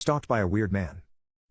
Stalked by a weird man.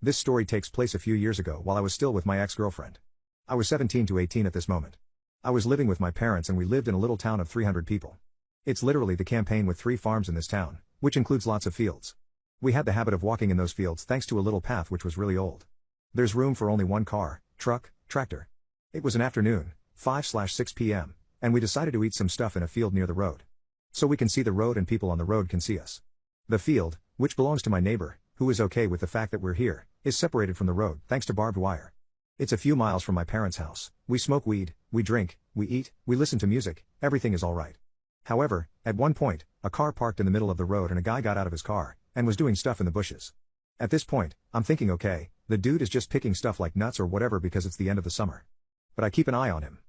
This story takes place a few years ago while I was still with my ex-girlfriend. I was 17 to 18 at this moment. I was living with my parents and we lived in a little town of 300 people. It's literally the campaign with 3 farms in this town, which includes lots of fields. We had the habit of walking in those fields thanks to a little path which was really old. There's room for only one car, truck, tractor. It was an afternoon, 5/6 p.m., and we decided to eat some stuff in a field near the road. So we can see the road and people on the road can see us. The field, which belongs to my neighbor, who is okay with the fact that we're here, is separated from the road thanks to barbed wire. It's a few miles from my parents' house. We smoke weed, we drink, we eat, we listen to music, everything is alright. However, at one point, a car parked in the middle of the road and a guy got out of his car and was doing stuff in the bushes. At this point, I'm thinking okay, the dude is just picking stuff like nuts or whatever because it's the end of the summer. But I keep an eye on him.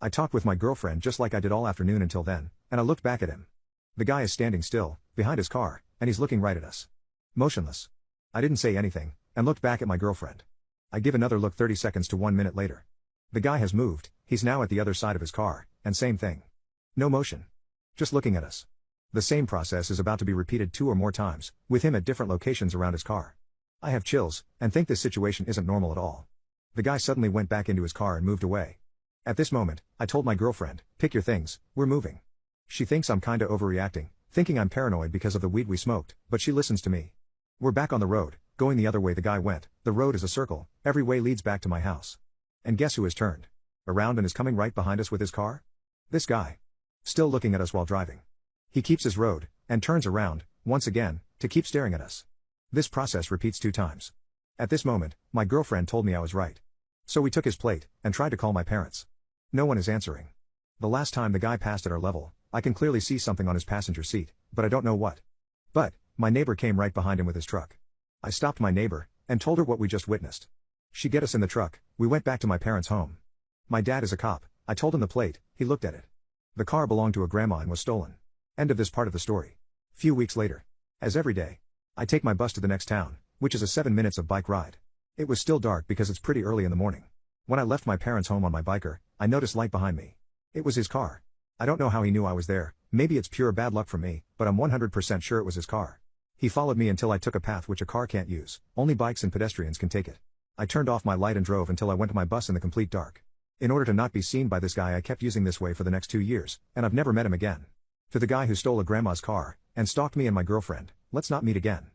I talked with my girlfriend just like I did all afternoon until then, and I looked back at him. The guy is standing still, behind his car, and he's looking right at us. Motionless. I didn't say anything, and looked back at my girlfriend. I give another look 30 seconds to 1 minute later. The guy has moved, he's now at the other side of his car, and same thing. No motion. Just looking at us. The same process is about to be repeated 2 or more times, with him at different locations around his car. I have chills, and think this situation isn't normal at all. The guy suddenly went back into his car and moved away. At this moment, I told my girlfriend, pick your things, we're moving. She thinks I'm kinda overreacting, thinking I'm paranoid because of the weed we smoked, but she listens to me. We're back on the road, going the other way the guy went. The road is a circle, every way leads back to my house. And guess who has turned around and is coming right behind us with his car? This guy. Still looking at us while driving. He keeps his road, and turns around, once again, to keep staring at us. This process repeats 2 times. At this moment, my girlfriend told me I was right. So we took his plate, and tried to call my parents. No one is answering. The last time the guy passed at our level, I can clearly see something on his passenger seat, but I don't know what. But my neighbor came right behind him with his truck. I stopped my neighbor, and told her what we just witnessed. She get us in the truck, we went back to my parents' home. My dad is a cop, I told him the plate, he looked at it. The car belonged to a grandma and was stolen. End of this part of the story. Few weeks later. As every day. I take my bus to the next town, which is a 7 minutes of bike ride. It was still dark because it's pretty early in the morning. When I left my parents' home on my biker, I noticed light behind me. It was his car. I don't know how he knew I was there, maybe it's pure bad luck for me, but I'm 100% sure it was his car. He followed me until I took a path which a car can't use, only bikes and pedestrians can take it. I turned off my light and drove until I went to my bus in the complete dark. In order to not be seen by this guy I kept using this way for the next 2 years, and I've never met him again. To the guy who stole a grandma's car, and stalked me and my girlfriend, let's not meet again.